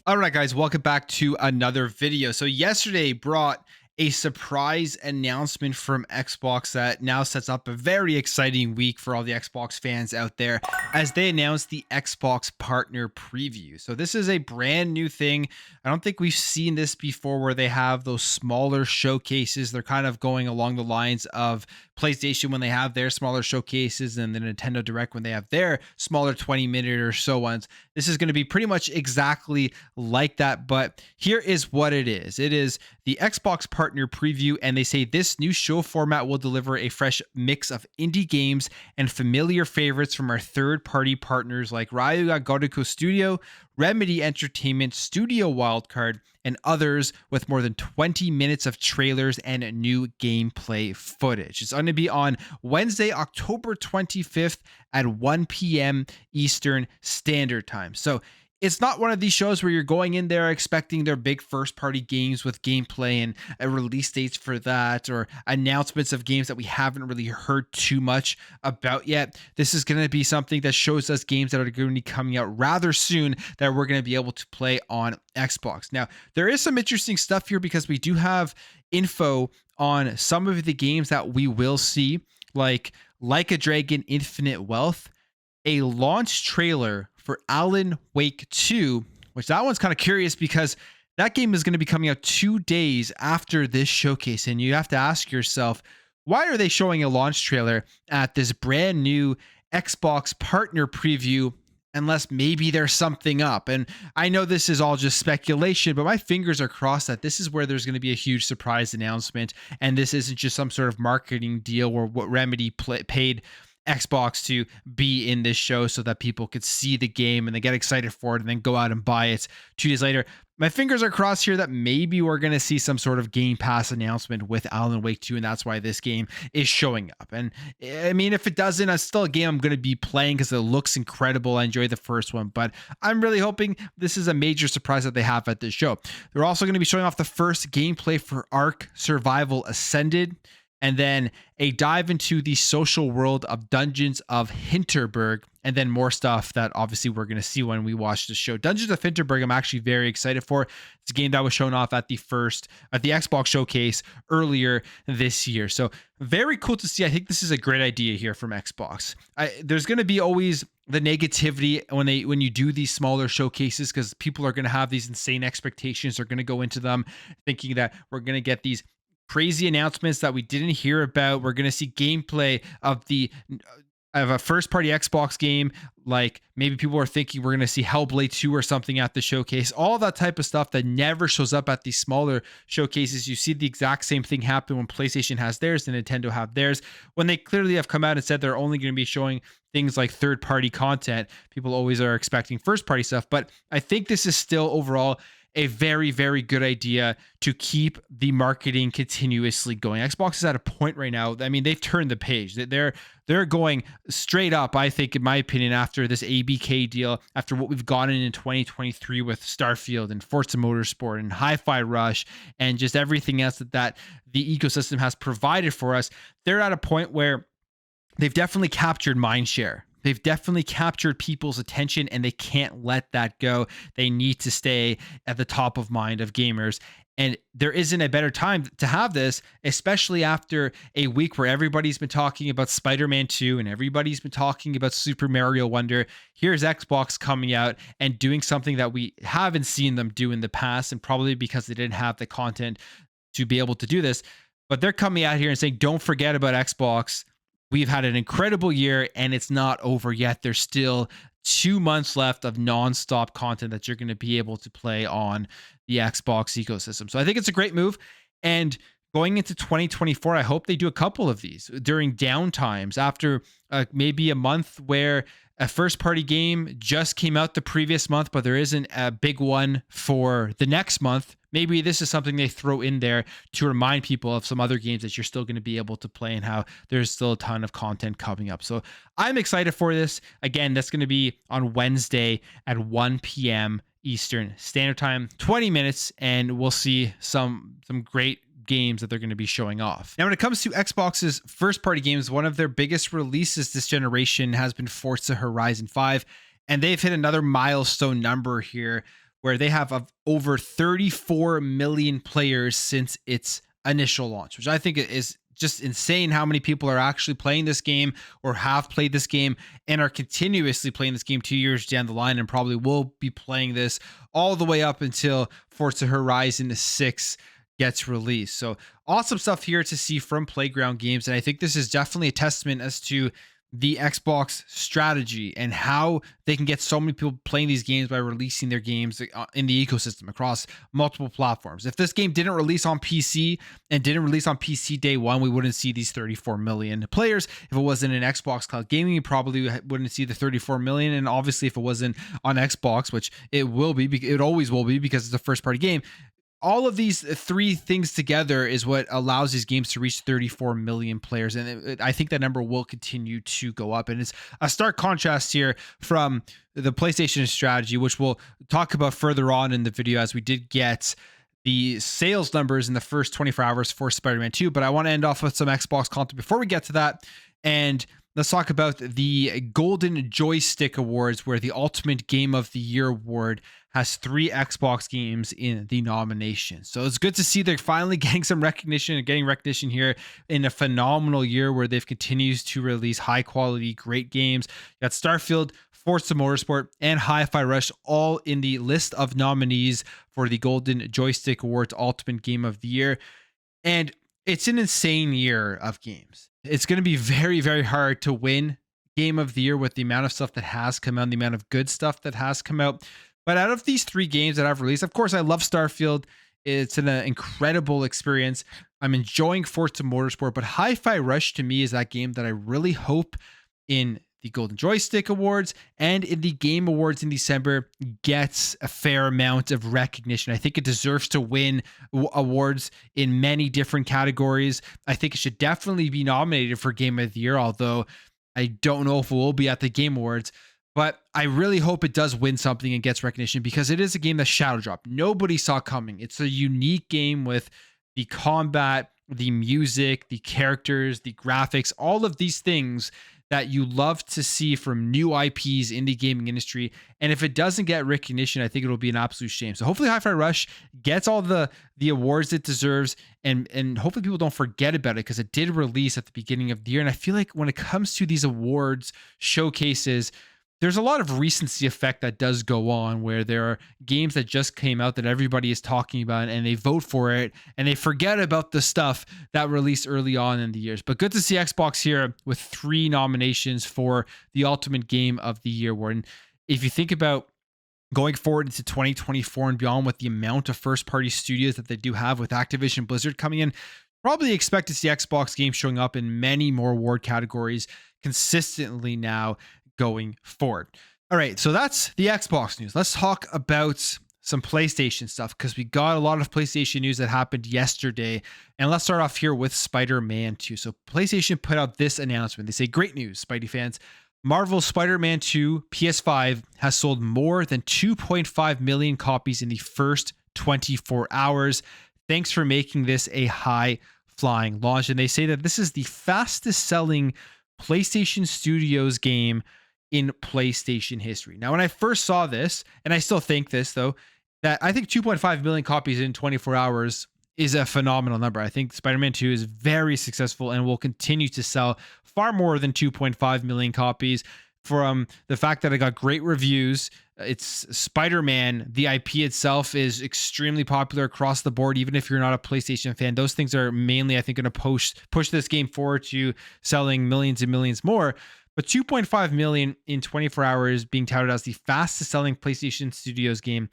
All right, guys, welcome back to another video. So yesterday brought a surprise announcement from Xbox that now sets up a very exciting week for all the Xbox fans out there as they announced the Xbox Partner Preview. So this is a brand new thing. I don't think we've seen this before where they have those smaller showcases. They're kind of going along the lines of PlayStation when they have their smaller showcases and the Nintendo Direct when they have their smaller 20-minute or so ones. This is going to be pretty much exactly like that, but here is what it is. It is the Xbox Partner Preview, and they say this new show format will deliver a fresh mix of indie games and familiar favorites from our third-party partners like Ryuga Gotoku Studio, Remedy Entertainment, Studio Wildcard, and others, with more than 20 minutes of trailers and new gameplay footage. It's going to be on Wednesday, October 25th at 1 p.m. Eastern Standard Time. So it's not one of these shows where you're going in there expecting their big first party games with gameplay and release dates for that, or announcements of games that we haven't really heard too much about yet. This is going to be something that shows us games that are going to be coming out rather soon that we're going to be able to play on Xbox. Now, there is some interesting stuff here because we do have info on some of the games that we will see, like a Dragon Infinite Wealth, a launch trailer for Alan Wake 2, which that one's kind of curious because that game is going to be coming out 2 days after this showcase. And you have to ask yourself, why are they showing a launch trailer at this brand new Xbox Partner Preview unless maybe there's something up? And I know this is all just speculation, but my fingers are crossed that this is where there's going to be a huge surprise announcement. And this isn't just some sort of marketing deal where what Remedy paid Xbox to be in this show so that people could see the game and they get excited for it and then go out and buy it 2 days later. My fingers are crossed here that maybe we're going to see some sort of Game Pass announcement with Alan Wake 2, and that's why this game is showing up. And I mean, if it doesn't, it's still a game I'm going to be playing because it looks incredible. I enjoyed the first one, but I'm really hoping this is a major surprise that they have at this show. They're also going to be showing off the first gameplay for Ark Survival Ascended, and then a dive into the social world of Dungeons of Hinterberg, and then more stuff that obviously we're going to see when we watch the show. Dungeons of Hinterberg, I'm actually very excited for. It's a game that was shown off at the Xbox showcase earlier this year. So very cool to see. I think this is a great idea here from Xbox. There's going to be always the negativity when you do these smaller showcases because people are going to have these insane expectations. They're going to go into them thinking that we're going to get these crazy announcements that we didn't hear about. We're going to see gameplay of a first party Xbox game. Like maybe people are thinking we're going to see Hellblade 2 or something at the showcase, all that type of stuff that never shows up at these smaller showcases. You see the exact same thing happen when PlayStation has theirs and Nintendo have theirs, when they clearly have come out and said they're only going to be showing things like third party content. People always are expecting first party stuff, but I think this is still overall a very, very good idea to keep the marketing continuously going. Xbox is at a point right now. I mean, they've turned the page. They're going straight up, I think, in my opinion, after this ABK deal, after what we've gotten in 2023 with Starfield and Forza Motorsport and Hi-Fi Rush and just everything else that the ecosystem has provided for us. They're at a point where they've definitely captured mindshare. They've definitely captured people's attention and they can't let that go. They need to stay at the top of mind of gamers. And there isn't a better time to have this, especially after a week where everybody's been talking about Spider-Man 2 and everybody's been talking about Super Mario Wonder. Here's Xbox coming out and doing something that we haven't seen them do in the past, and probably because they didn't have the content to be able to do this. But they're coming out here and saying, don't forget about Xbox. We've had an incredible year and it's not over yet. There's still 2 months left of nonstop content that you're going to be able to play on the Xbox ecosystem. So I think it's a great move. And going into 2024, I hope they do a couple of these during downtimes after maybe a month where a first party game just came out the previous month, but there isn't a big one for the next month. Maybe this is something they throw in there to remind people of some other games that you're still going to be able to play and how there's still a ton of content coming up. So I'm excited for this. Again, that's going to be on Wednesday at 1 p.m. Eastern Standard Time, 20 minutes, and we'll see some great games that they're going to be showing off. Now, when it comes to Xbox's first party games, one of their biggest releases this generation has been Forza Horizon 5, and they've hit another milestone number here where they have over 34 million players since its initial launch, which I think is just insane how many people are actually playing this game or have played this game and are continuously playing this game 2 years down the line and probably will be playing this all the way up until Forza Horizon 6 gets released. So awesome stuff here to see from Playground Games. And I think this is definitely a testament as to the Xbox strategy and how they can get so many people playing these games by releasing their games in the ecosystem across multiple platforms. If this game didn't release on PC and didn't release on PC day one, we wouldn't see these 34 million players. If it wasn't in Xbox Cloud Gaming, you probably wouldn't see the 34 million. And obviously, if it wasn't on Xbox, which it will be, it always will be because it's a first party game, all of these three things together is what allows these games to reach 34 million players. And I think that number will continue to go up. And it's a stark contrast here from the PlayStation strategy, which we'll talk about further on in the video, as we did get the sales numbers in the first 24 hours for Spider-Man 2. But I want to end off with some Xbox content before we get to that. And let's talk about the Golden Joystick Awards, where the Ultimate Game of the Year award has 3 Xbox games in the nomination. So it's good to see they're finally getting some recognition and getting recognition here in a phenomenal year where they've continued to release high quality, great games. You got Starfield, Forza Motorsport, and Hi-Fi Rush all in the list of nominees for the Golden Joystick Awards Ultimate Game of the Year. And it's an insane year of games. It's going to be very, very hard to win Game of the Year with the amount of stuff that has come out, the amount of good stuff that has come out. But out of these 3 games that I've released, of course, I love Starfield. It's an incredible experience. I'm enjoying Forza Motorsport, but Hi-Fi Rush to me is that game that I really hope in the Golden Joystick Awards and in the Game Awards in December gets a fair amount of recognition. I think it deserves to win awards in many different categories. I think it should definitely be nominated for Game of the Year, although I don't know if it will be at the Game Awards. But I really hope it does win something and gets recognition, because it is a game that shadow dropped. Nobody saw coming. It's a unique game with the combat, the music, the characters, the graphics, all of these things that you love to see from new IPs in the gaming industry. And if it doesn't get recognition, I think it'll be an absolute shame. So hopefully Hi-Fi Rush gets all the awards it deserves, and hopefully people don't forget about it, because it did release at the beginning of the year. And I feel like when it comes to these awards showcases, there's a lot of recency effect that does go on, where there are games that just came out that everybody is talking about and they vote for it and they forget about the stuff that released early on in the years. But good to see Xbox here with 3 nominations for the Ultimate Game of the Year award. And if you think about going forward into 2024 and beyond, with the amount of first party studios that they do have with Activision Blizzard coming in, probably expect to see Xbox games showing up in many more award categories consistently now going forward. All right, so that's the Xbox news. Let's talk about some PlayStation stuff, because we got a lot of PlayStation news that happened yesterday. And let's start off here with Spider-Man 2. So PlayStation put out this announcement. They say, great news, Spidey fans. Marvel's Spider-Man 2 PS5 has sold more than 2.5 million copies in the first 24 hours. Thanks for making this a high-flying launch. And they say that this is the fastest-selling PlayStation Studios game in PlayStation history. Now, when I first saw this, and I still think this though, that I think 2.5 million copies in 24 hours is a phenomenal number. I think Spider-Man 2 is very successful and will continue to sell far more than 2.5 million copies, from the fact that it got great reviews. It's Spider-Man. The IP itself is extremely popular across the board, even if you're not a PlayStation fan. Those things are mainly, I think, going to push this game forward to selling millions and millions more. But 2.5 million in 24 hours being touted as the fastest selling PlayStation Studios game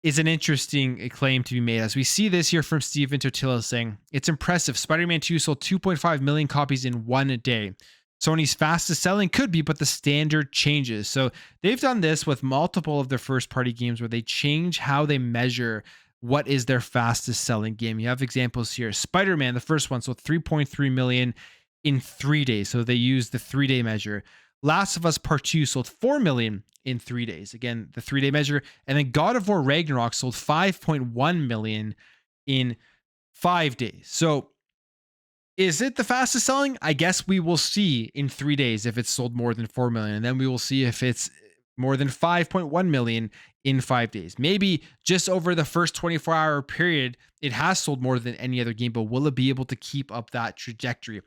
is an interesting claim to be made. As we see this here from Steven Totilo saying, it's impressive. Spider-Man 2 sold 2.5 million copies in 1 day. Sony's fastest selling could be, but the standard changes. So they've done this with multiple of their first party games, where they change how they measure what is their fastest selling game. You have examples here. Spider-Man, the first one, sold 3.3 million in 3 days. So they use the 3-day measure. Last of Us Part 2 sold 4 million in 3 days. Again, the 3-day measure. And then God of War Ragnarok sold 5.1 million in 5 days. So is it the fastest selling? I guess we will see in 3 days if it's sold more than 4 million. And then we will see if it's more than 5.1 million in 5 days. Maybe just over the first 24-hour period, it has sold more than any other game, but will it be able to keep up that trajectory?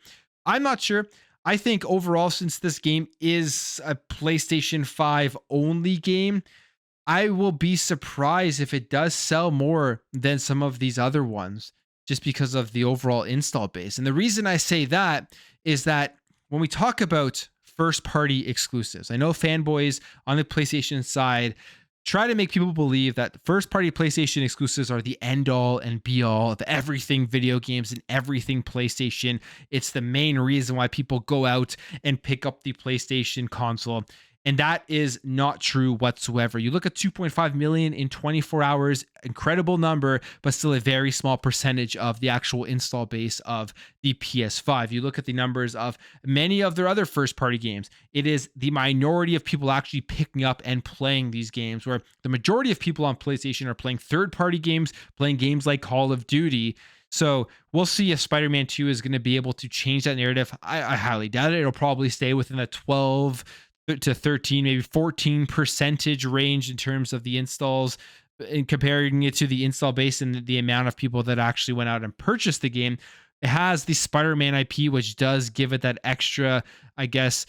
I'm not sure. I think overall, since this game is a PlayStation 5 only game, I will be surprised if it does sell more than some of these other ones just because of the overall install base. And the reason I say that is that when we talk about first party exclusives, I know fanboys on the PlayStation side try to make people believe that first party PlayStation exclusives are the end all and be all of everything video games and everything PlayStation. It's the main reason why people go out and pick up the PlayStation console. And that is not true whatsoever. You look at 2.5 million in 24 hours, incredible number, but still a very small percentage of the actual install base of the PS5. You look at the numbers of many of their other first party games, it is the minority of people actually picking up and playing these games, where the majority of people on PlayStation are playing third party games, playing games like Call of Duty. So we'll see if Spider-Man 2 is going to be able to change that narrative. I highly doubt it. It'll probably stay within the 12 to 13, maybe 14% range in terms of the installs, and comparing it to the install base and the amount of people that actually went out and purchased the game. It has the Spider-Man IP, which does give it that extra, I guess,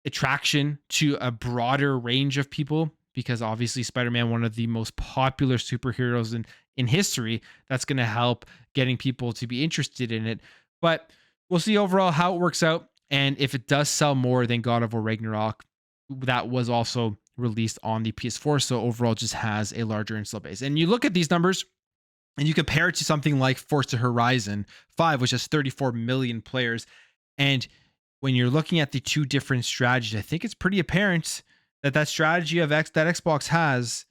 attraction to a broader range of people, because obviously Spider-Man, one of the most popular superheroes in history, that's going to help getting people to be interested in it. But we'll see overall how it works out. And if it does sell more than God of War Ragnarok, that was also released on the PS4. So overall just has a larger install base. And you look at these numbers and you compare it to something like Forza Horizon 5, which has 34 million players. And when you're looking at the two different strategies, I think it's pretty apparent that that strategy of that Xbox has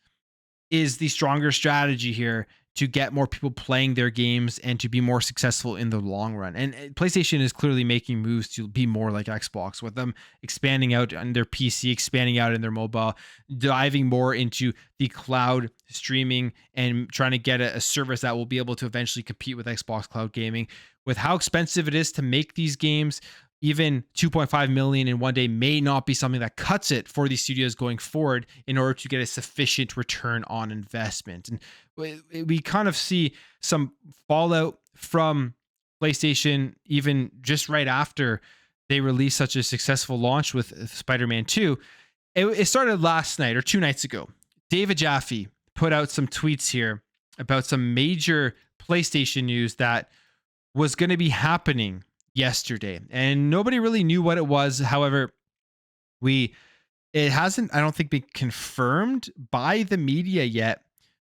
is the stronger strategy here to get more people playing their games and to be more successful in the long run. And PlayStation is clearly making moves to be more like Xbox, with them expanding out on their PC, expanding out in their mobile, diving more into the cloud streaming and trying to get a service that will be able to eventually compete with Xbox cloud gaming. With how expensive it is to make these games, even 2.5 million in one day may not be something that cuts it for these studios going forward in order to get a sufficient return on investment. And we kind of see some fallout from PlayStation, even just right after they released such a successful launch with Spider-Man 2. It started last night or 2 nights ago. David Jaffe put out some tweets here about some major PlayStation news that was going to be happening yesterday, and nobody really knew what it was. However, it hasn't, I don't think, been confirmed by the media yet,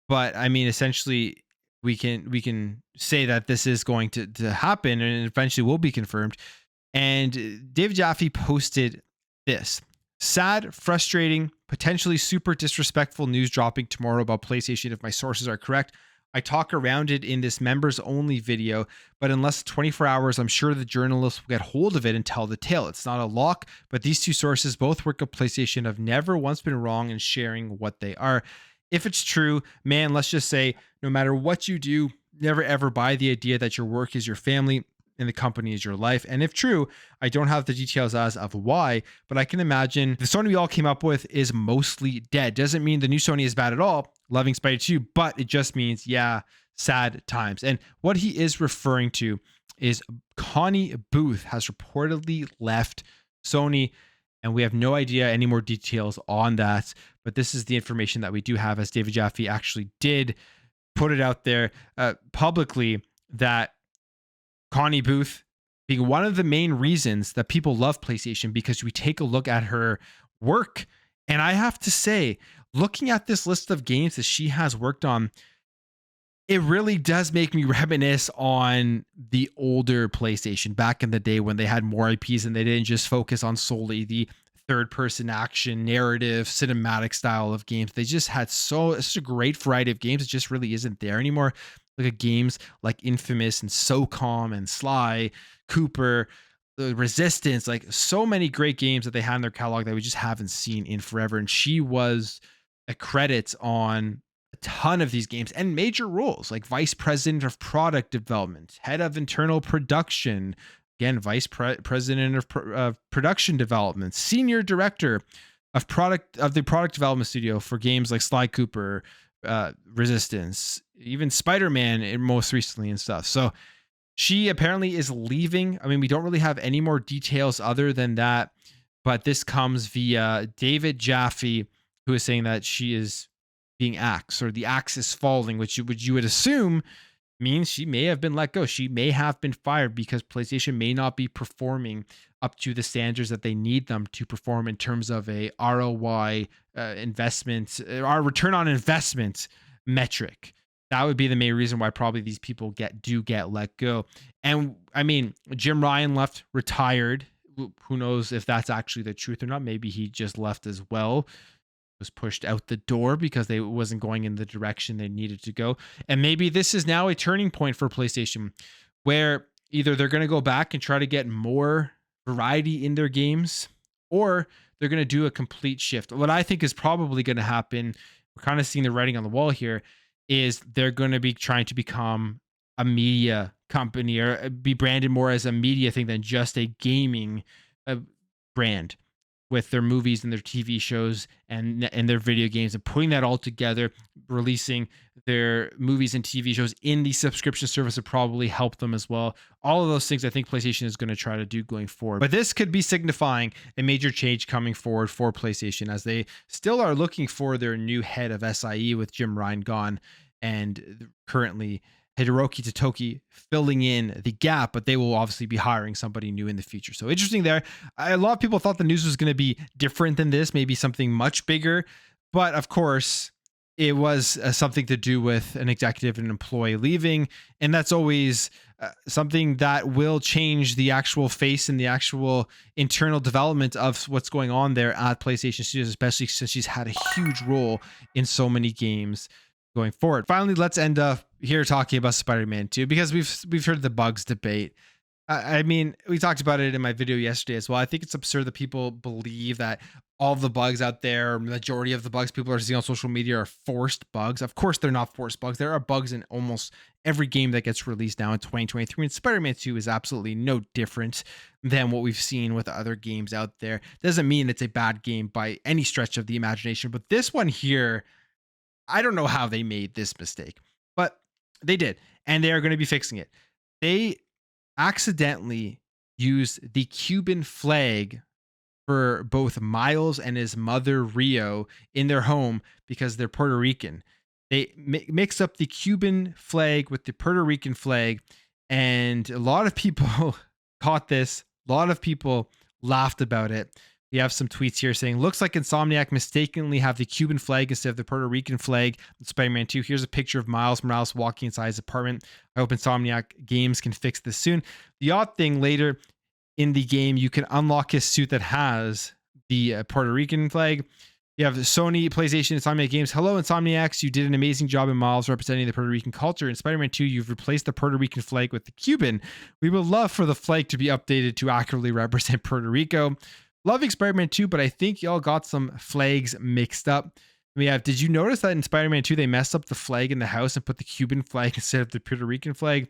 but I mean, essentially we can say that this is going to happen and eventually will be confirmed. And David Jaffe posted this: sad, frustrating, potentially super disrespectful news dropping tomorrow about PlayStation if my sources are correct. I talk around it in this members only video, but in less than 24 hours, I'm sure the journalists will get hold of it and tell the tale. It's not a lock, but these two sources both work at PlayStation, have never once been wrong in sharing what they are. If it's true, man, let's just say, no matter what you do, never ever buy the idea that your work is your family and the company is your life. And if true, I don't have the details as of why, but I can imagine the Sony we all came up with is mostly dead. Doesn't mean the new Sony is bad at all. Loving Spider 2, but it just means, yeah, sad times. And what he is referring to is Connie Booth has reportedly left Sony, and we have no idea any more details on that. But this is the information that we do have, as David Jaffe actually did put it out there publicly, that Connie Booth being one of the main reasons that people love PlayStation, because we take a look at her work. And I have to say, looking at this list of games that she has worked on, it really does make me reminisce on the older PlayStation back in the day when they had more IPs and they didn't just focus on solely the third person action, narrative, cinematic style of games. They just had such a great variety of games. It just really isn't there anymore. Look at games like Infamous and SOCOM and Sly Cooper, the Resistance, like so many great games that they had in their catalog that we just haven't seen in forever. And she was a credit on a ton of these games and major roles like vice president of product development, head of internal production, again, vice president of production development, senior director of the product development studio for games like Sly Cooper, Resistance, even Spider-Man, and most recently and stuff. So she apparently is leaving. I mean, we don't really have any more details other than that, but this comes via David Jaffe, who is saying that she is being axed, or the axe is falling, which you would assume means she may have been let go. She may have been fired because PlayStation may not be performing up to the standards that they need them to perform in terms of a ROI investment, our return on investment metric. That would be the main reason why probably these people get let go. And I mean, Jim Ryan left, retired. Who knows if that's actually the truth or not? Maybe he just left as well, was pushed out the door because they wasn't going in the direction they needed to go. And maybe this is now a turning point for PlayStation, where either they're going to go back and try to get more variety in their games, or they're going to do a complete shift. What I think is probably going to happen, we're kind of seeing the writing on the wall here, is they're going to be trying to become a media company, or be branded more as a media thing than just a gaming brand, with their movies and their TV shows and their video games, and putting that all together, releasing their movies and TV shows in the subscription service would probably help them as well. All of those things I think PlayStation is going to try to do going forward. But this could be signifying a major change coming forward for PlayStation, as they still are looking for their new head of SIE with Jim Ryan gone, and currently Hideroki Totoki filling in the gap, but they will obviously be hiring somebody new in the future. So interesting there. A lot of people thought the news was going to be different than this, maybe something much bigger, but of course it was something to do with an executive and employee leaving, and that's always something that will change the actual face and the actual internal development of what's going on there at PlayStation Studios, especially since she's had a huge role in so many games going forward. Finally, let's end up here talking about Spider-Man 2, because we've heard the bugs debate. I mean, we talked about it in my video yesterday as well. I think it's absurd that people believe that all of the bugs out there, majority of the bugs people are seeing on social media, are forced bugs. Of course, they're not forced bugs. There are bugs in almost every game that gets released now in 2023, and Spider-Man 2 is absolutely no different than what we've seen with other games out there. Doesn't mean it's a bad game by any stretch of the imagination, but this one here, I don't know how they made this mistake, but they did, and they are going to be fixing it. They accidentally used the Cuban flag for both Miles and his mother Rio in their home because they're Puerto Rican. They mix up the Cuban flag with the Puerto Rican flag, and a lot of people caught this. A lot of people laughed about it. We have some tweets here saying, looks like Insomniac mistakenly have the Cuban flag instead of the Puerto Rican flag in Spider-Man 2. Here's a picture of Miles Morales walking inside his apartment. I hope Insomniac Games can fix this soon. The odd thing, later in the game, you can unlock his suit that has the Puerto Rican flag. You have Sony, PlayStation, Insomniac Games. Hello, Insomniacs. You did an amazing job in Miles representing the Puerto Rican culture. In Spider-Man 2, you've replaced the Puerto Rican flag with the Cuban. We would love for the flag to be updated to accurately represent Puerto Rico. Loving Spider-Man 2, but I think y'all got some flags mixed up. We have, did you notice that in Spider-Man 2, they messed up the flag in the house and put the Cuban flag instead of the Puerto Rican flag?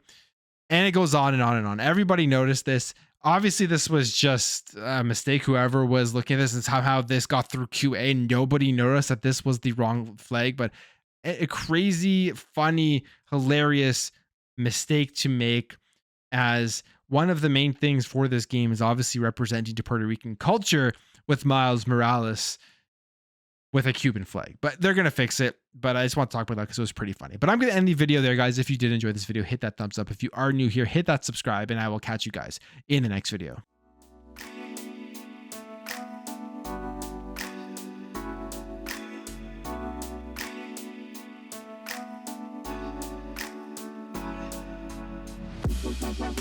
And it goes on and on and on. Everybody noticed this. Obviously, this was just a mistake. Whoever was looking at this, and somehow this got through QA. Nobody noticed that this was the wrong flag, but a crazy, funny, hilarious mistake to make, as one of the main things for this game is obviously representing to Puerto Rican culture with Miles Morales with a Cuban flag. But they're going to fix it. But I just want to talk about that because it was pretty funny. But I'm going to end the video there, guys. If you did enjoy this video, hit that thumbs up. If you are new here, hit that subscribe, and I will catch you guys in the next video. Bye.